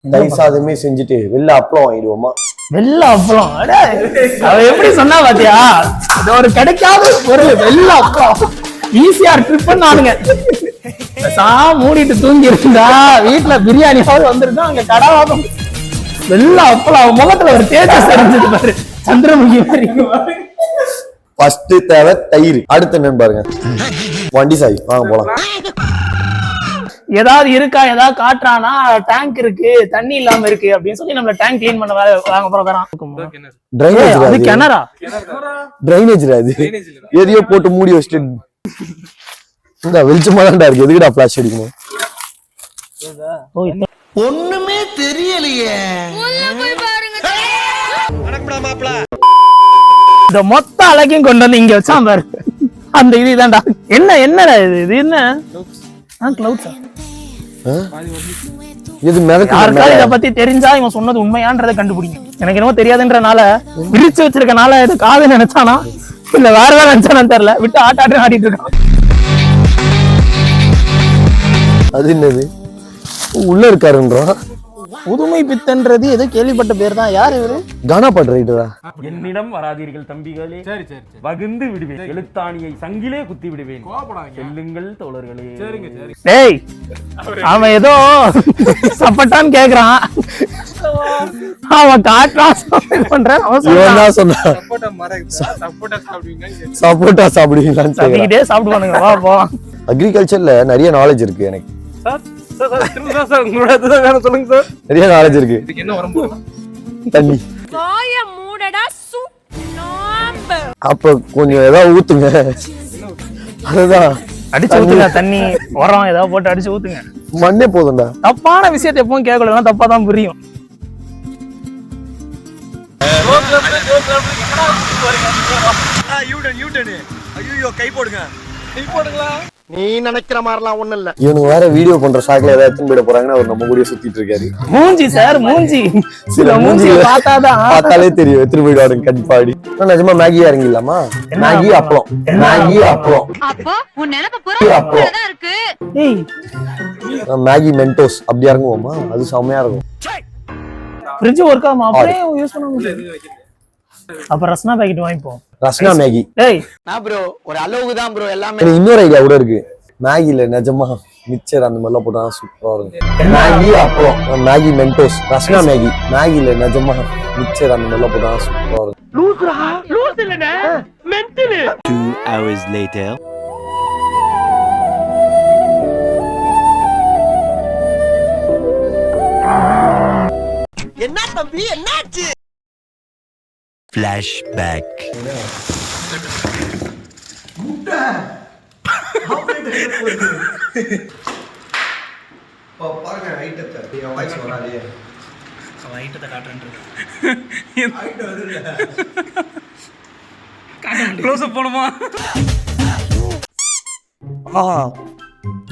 தயிர் சாதமே செஞ்சுட்டு வெளில அப்பளம் வாங்கிடுவோமா? வெள்ள அப்பளம் அவ எப்படி சொன்னா பாத்தியா? அது ஒரு கிடைக்காத பொருள். வெள்ள அப்பளம் ஈஸியா ட்ரிப் நானுங்க மூடிட்டு தூங்கி இருந்தா வீட்டுல பிரியாணியாவது வந்துருந்தா அங்க கடாவாதம். வெள்ள அப்பளம் அவன் முகத்துல ஒரு தேஜஸ் தெரிஞ்சது பாரு, சந்திரமுகி மாதிரி. ஃபர்ஸ்ட் தேவை தயிர். அடுத்து என்னன்னு பாருங்க, வண்டி சாய் வாங்க போலாம். ஏதாவது இருக்கா, ஏதாவது காட்டுறானா டேங்க் இருக்கு தண்ணி இல்லாம இருக்கு அப்படின்னு சொல்லி நம்மள டேங்க் கிளீன் பண்ண வாங்க போறோம். அது கிணறா? டிரைனேஜ் அது எதையோ போட்டு மூடி வச்சுட்டு இந்த வெளிச்சமா தான்டா இருக்கு. எதுக்குடா ஃபிளாஷ் அடிக்கணும்? ஒண்ணுமே தெரியலையே. இந்த மொத்த அழகையும் கொண்டு வந்து இங்க வச்சா பாரு. அந்த இதுதான்டா. என்னடா இது என்ன கிளவுட்ஸா? இது யாருக்காவது இதை பத்தி தெரிஞ்சா இவன் சொன்னது உண்மையான்றதை கண்டுபிடிங்க. எனக்கு என்னமோ தெரியாதுன்றனால விரிச்சு வச்சிருக்கனால இது காது நினைச்சானா இல்ல வேற ஏதாவது நினைச்சானு தெரியல, விட்டு ஆட்டாட்டு ஆடிட்டு இருக்கான். அது என்னது உள்ள இருக்காருன்றா? புதுமை பித்தன்றது ஏதோ கேள்விப்பட்ட பேர் தான். யார் இவரு? கானா பாட்டு ரைட்டரா? என்னிடம் வராதீர்கள் தம்பிகளே, வகுந்து விடுவேன், எழுத்தாணியை சங்கிலே குத்தி விடுவேன், செல்லுங்கள் தோழர்களே. டேய் அவன் ஏதோ சப்பட்டான்னு கேக்குறான், அவன் காட்டுறான் பண்றான். அவன் சொன்னான் சப்போட்டா சாப்பிடுவீங்களான்னு சாப்பிடுவானுங்க. வா போ. அக்ரிகல்ச்சர்ல நிறைய நாலேஜ் இருக்கு எனக்கு. நிறைய நாலேஜ் இருக்கு. தண்ணி அப்ப கொஞ்சம் ஏதாவது ஊத்துங்க. அதுதான் அடிச்சு ஊத்துங்க. தண்ணி உரம் ஏதாவது போட்டு அடிச்சு ஊத்துங்க. மண்ணே போதும்டா. தப்பான விஷயத்தை எப்பவும் கேட்கலாம், தப்பா தான் புரியும். கை போடுங்க, கை போடுங்களா. நீ நினைக்கிற மாதிரிலாம் ஒண்ணு இல்ல. இவனுக்கு வேற வீடியோ பண்ற சாக்குல ஏதாவது எடுத்துன்னு போயிட போறாங்கன்னு அவர் நம்ம கூட சுத்திட்டு இருக்காரு. மூஞ்சி சார் மூஞ்சி, சில மூஞ்சி பார்த்தாலே தெரியும் எடுத்துட்டு போயிடுவாருங்க கண்டிப்பாடி. நிஜமா மேகியா இறங்கிடலாமா? மேகி அப்பளம், மேகி அப்பளம், மேகி மென்டோஸ் அப்படி இறங்குவோமா? அது செம்மையா இருக்கும். ஃப்ரிட்ஜ் ஒர்க் ஆமா, அப்படியே யூஸ் பண்ண முடியாது. அப்ப ரஸ்னா பாக்கெட் வாங்கிப்போம். ரஸ்னா மேகி. டேய் நான் ப்ரோ ஒரு அளவுக்கு தான் ப்ரோ எல்லாமே. இன்னொரு ஐடியா கூட இருக்கு. மேகில நிஜமா மிக்சர் அந்த மாதிரிலாம் போட்டா சூப்பரா இருக்கும். மேகி அப்பளம், மேகி மென்டோஸ், ரஸ்னா மேகி. மேகில நிஜமா மிக்சர் அந்த மாதிரிலாம் போட்டா சூப்பரா இருக்கும். லூஸ்ரா லூஸ் இல்லனே மென்டல். 2 hours later. என்ன தம்பி என்னாச்சு? Flashback. பாருங்க ஐட்டத்தை. என் வாய்ஸ் வராதே. அவ ஐட்டத்தை காட்றேன்றது. ஐட்ட வருதுல. க்ளோஸ் அப் போணுமா?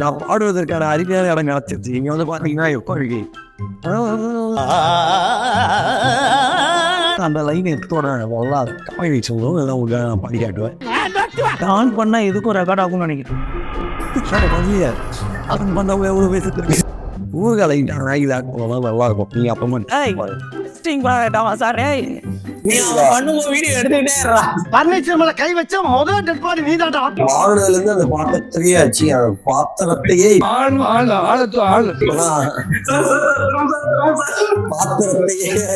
நான் பாடுவதற்கான அருமையான இடம் கிடைச்சிருச்சு. இங்க வந்து பாத்தீங்கன்னா உட்காருங்க. அந்த லைன் எடுத்தோட கம்மி சொல்லுவோம். எல்லாம் உங்களுக்கு நான் பாடி காட்டுவேன். ஆன் பண்ணா எதுக்கும் ரெக்கார்ட் ஆகும்னு நினைக்கிறேன். அது பண்ண எவ்வளவு பேசுறது ஊர்களை நல்லா இருக்கும். நீங்க அப்பமா கை வச்ச முதல் டெட் பாடி நீதான்டா. ஆளுல இருந்து அந்த பாத்திரத்தையே ஆச்சு. பாத்திரத்தையே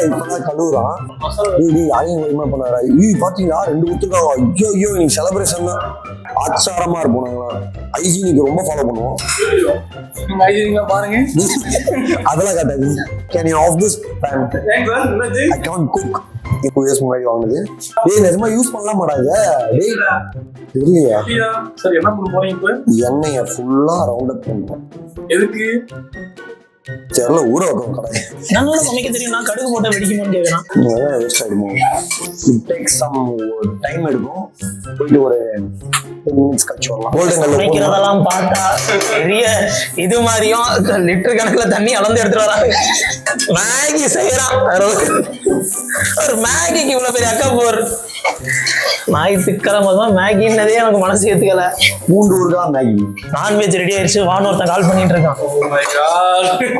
இப்பதான் கழுவுறான். பண்ணாரா பாத்தீங்களா? 2 ஊத்துக்காங்க. ஐயோ ஐயோ நீங்க செலிப்ரேஷன் தான் ஆச்சாரமா இருப்போம். நாங்களா ஹைஜீனிக் ரொம்ப ஃபாலோ பண்ணுவோம். பாருங்க அதெல்லாம் காட்டாது. Can you off this pan? I can't cook. இப்போ யூஸ் பண்ணி வாங்குது. டேய் நிஜமா யூஸ் பண்ணலாம் மாட்டாங்க. டேய் தெரியலையா? சார் என்ன பண்ண போறீங்க இப்போ? எண்ணெயை ஃபுல்லா ரவுண்ட் அப் பண்ணுவோம். எதுக்கு? தெரியல, ஊற வைக்கும் கடை. நல்லா சமைக்க தெரியும். நான் கடுகு போட்டா வெடிக்குமான்னு கேட்கறான். வேஸ்ட் ஆயிடுமோ? இட் டேக்ஸ் சம் டைம் எடுக்கும். போயிட்டு ஒரு 10 minutes கழிச்சு வரலாம். சமைக்கிறதெல்லாம் பார்த்தா பெரிய இது மாதிரியும் லிட்டர் கணக்குல தண்ணி அளந்து எடுத்துட்டு வராங்க. மேகி செய்யறான். ஒரு மேகிக்கு இவ்வளவு பெரிய அக்கா போர். ஞாயிற்றுக்கிழமை தான் மேகின்னதே எனக்கு மனசு ஏத்துக்கல. பூண்டு ஊறுகாய் மேகி. நான்வெஜ் ரெடி ஆயிடுச்சு, வான்னு ஒருத்தன் கால் பண்ணிட்டு இருக்கான்.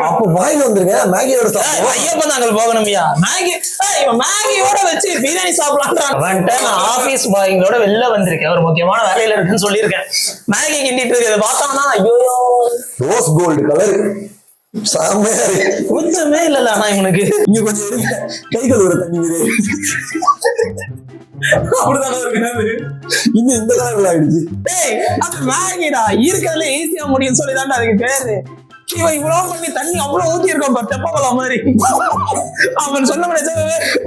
அப்ப வாங்கிட்டு வந்துருங்க மேகியோட சாப்பிடுவோம். ஐயப்பன் நாங்கள் போகணும்யா. மேகி இவன் மேகியோட வச்சு பிரியாணி சாப்பிடலான்றான். வந்துட்டு நான் ஆபீஸ் பாய்ங்களோட வெளில வந்திருக்கேன், ஒரு முக்கியமான வேலையில இருக்குன்னு சொல்லியிருக்கேன். மேகி கிண்டிட்டு இருக்கிறத பார்த்தானா ஐயோ ரோஸ் கோல்டு கலர் செமையா இருக்கு. கொஞ்சமே இல்லல ஆனா இவனுக்கு. இங்க கொஞ்சம் இருங்க, கை கழுவுற தண்ணி இது அப்படிதான் இருக்கு. இன்னும் இந்த கலர்ல ஆயிடுச்சு. டேய் அது மேகிடா, இருக்கிறதுல ஈஸியா முடியும்னு சொல்லி தான்டா அதுக்கு பேரு. இவன் இவ்வளவு பண்ணி தண்ணி அவ்வளவு ஊத்தி இருக்கான் பாரு, தெப்பகுள மாதிரி. அவன் சொன்ன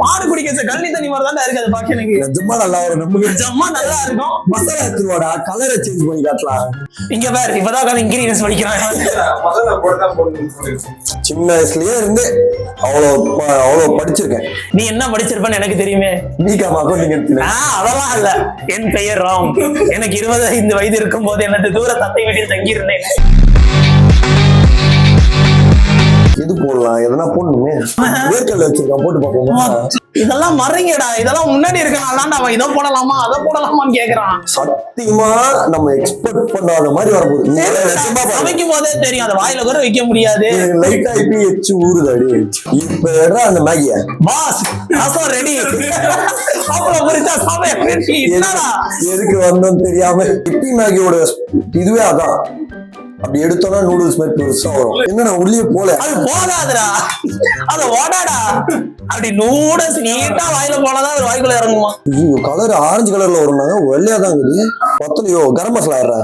மாடு குடிக்க கண்ணி தண்ணி மாதிரி தான் இருக்கு. அது பாக்க எனக்கு நிஜமா நல்லா வரும். நமக்கு நிஜமா நல்லா இருக்கும். மசாலா எடுத்துருவாடா, கலரை சேஞ்ச் பண்ணி காட்டலாம். இங்க பாரு, இப்பதான் இன்கிரீடியன்ஸ் படிக்கிறான். சின்ன வயசுலயே இருந்து அவ்வளவு படிச்சிருக்கேன். நீ என்ன படிச்சிருப்பன்னு எனக்கு தெரியுமே. நீக்காம அக்கௌண்டிங் எடுத்து. அதெல்லாம் இல்ல, என் பெயர் ராம். எனக்கு 25 வயது இருக்கும் போது எனது தூர தத்தை வீட்டில் தங்கியிருந்தேன். எது போடலாம், எதனா போடணுமே. வேர்க்கல்ல வச்சிருக்கான், போட்டு பார்ப்போம். இதெல்லாம் மறைங்கடா, இதெல்லாம் முன்னாடி இருக்கனால அவன் இதை போடலாமா அதை போடலாமான்னு கேக்குறான். சத்தியமா நம்ம எக்ஸ்பெக்ட் பண்ணாத மாதிரி வரப்போகுது. சமைக்கும் போதே தெரியும், அதை வாயில கூட வைக்க முடியாது. லைட்டா இப்படி எச்சு ஊறுதாடி. இப்ப அந்த மேகிய பாஸ் ரசம் ரெடி. அப்புறம் புரிச்சா சமையல் ரெடி. என்னடா எதுக்கு வந்தோம் தெரியாம. இப்பி மேகியோட இதுவே அதான். அப்படி எடுத்தோம்னா நூடுல்ஸ் மாதிரி பெருசா வரும். என்னடா உள்ளே போல அது போகாதுடா, அது ஓடாடா. அப்படி நூடுல்ஸ் நீட்டா வாயில போனாதான் ஒரு வாய்க்குள்ள இறங்குமா. ஐயோ கலர் ஆரஞ்சு கலர்ல வரும்னாங்க, வெள்ளையா தான் இருக்குது. பத்தலையோ கரம் மசாலா ஏறா.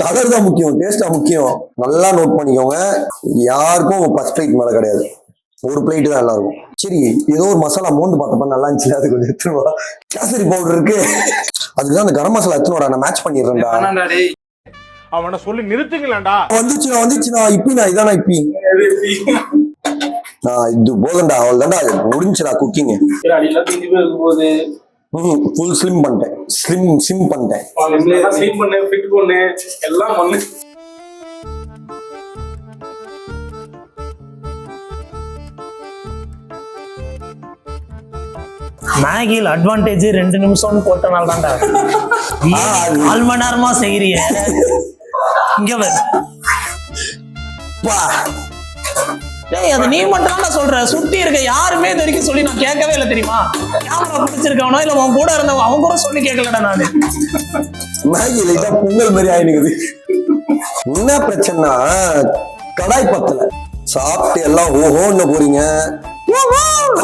கலர் தான் முக்கியம், டேஸ்டா முக்கியம். நல்லா நோட் பண்ணிக்கோங்க. யாருக்கும் ஃபர்ஸ்ட் பிளேட் மேல கிடையாது, ஒரு பிளேட் தான் எல்லாருக்கும். சரி ஏதோ ஒரு மசாலா மோந்து பார்த்தப்ப நல்லா இருந்துச்சு, அது கொஞ்சம் எடுத்துருவா. கேசரி பவுடர் இருக்கு, அதுக்குதான் அந்த கரம் மசாலா எடுத்துனோடா, நான் மேட்ச் பண்ணிடுறேன்டா. அவனை சொல்லி நிறுத்துங்களேன்டா. வந்துச்சுண்ணா இப்பிண்ணா, இதானா இப்பி. இது போதண்டா, அவள் தான்டா முடிஞ்சுடா குக்கிங். ஃபுல் ஸ்லிம் பண்ணிட்டேன், சிம் பண்ணிட்டேன். மேகியில் அட்வான்டேஜ் 2 நிமிஷம்னு போட்டனால தான்டா 4 மணி நேரமா செய்யறிய. இங்க அது நீ மட்டும் தான் சொல்ற, சுத்தி இருக்க யாருமே இது வரைக்கும் சொல்லி நான் கேட்கவே இல்லை தெரியுமா. கேமரா பிடிச்சிருக்கவனோ இல்ல அவன் கூட இருந்தவன் அவன் கூட சொல்லி கேட்கலடா நானு. மேகி லைட்டா பொங்கல் மாதிரி ஆயிடுது. என்ன பிரச்சனைனா கடாய் பத்தல. சாப்பிட்டு எல்லாம் ஓஹோன்னு போறீங்க.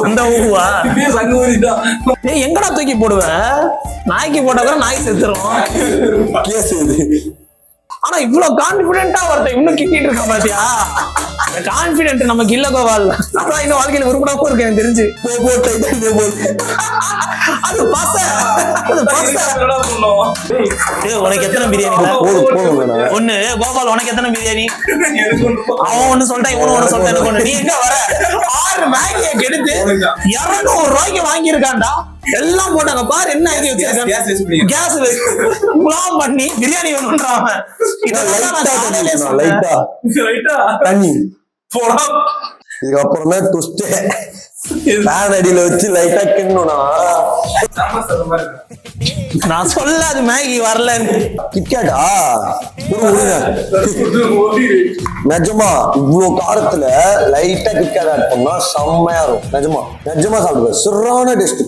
அந்த ஊவா எங்கடா தூக்கி போடுவேன். நாய்க்கு போட்டா நாய் செத்துரும். கேஸ் இது. ஆனா இவ்வளவு கான்பிடென்டா ஒருத்தன் இன்னும் கிட்டிட்டு இருக்கான் பாத்தியா. கான்பிடென்ட் நமக்கு இல்ல கோபால். அதான் இன்னும் வாழ்க்கையில உருப்படாம இருக்கு எனக்கு தெரிஞ்சு. அது பச உனக்கு எத்தனை பிரியாணி? ஒண்ணு. கோபால் உனக்கு எத்தனை பிரியாணி? அவன் ஒண்ணு சொல்லிட்டான், இவனு ஒண்ணு சொல்லிட்டான். நீ எங்க வர? 6 மேகியை கெடுத்து 200 ரூபாய்க்கு வாங்கியிருக்கான்டா. எல்லாம் போட்டாங்க பாரு, என்ன எழுதி வச்சிருக்காங்க. கேஸ் குலாம் பண்ணி பிரியாணி வேணும்ன்றான். தண்ணி இதுக்கப்புறம் தான் ட்விஸ்ட். ஃபேன் அடியில வச்சு லைட்டா கிண்ணணும்னா நான் சொல்ல அது மேகி வரலன்னு. கிட்கேட்டா நிஜமா இவ்வளவு காரத்துல லைட்டா கிட்கேட் ஆட் பண்ணா செம்மையா இருக்கும். நிஜமா நிஜமா சாப்பிடுவேன், சிறான டேஸ்ட்.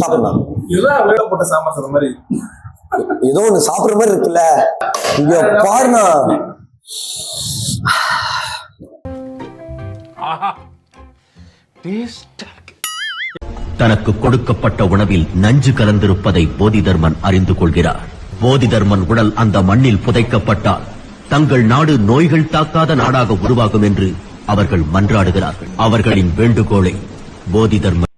சாப்பிடலாம் ஏதோ ஒண்ணு சாப்பிடுற மாதிரி இருக்குல்ல. இங்க பாருண்ணா, தனக்கு கொடுக்கப்பட்ட உணவில் நஞ்சு கலந்திருப்பதை போதிதர்மன் அறிந்து கொள்கிறார். போதிதர்மன் உடல் அந்த மண்ணில் புதைக்கப்பட்டால் தங்கள் நாடு நோய்கள் தாக்காத நாடாக உருவாகும் என்று அவர்கள் மன்றாடுகிறார்கள். அவர்களின் வேண்டுகோளை போதிதர்மன்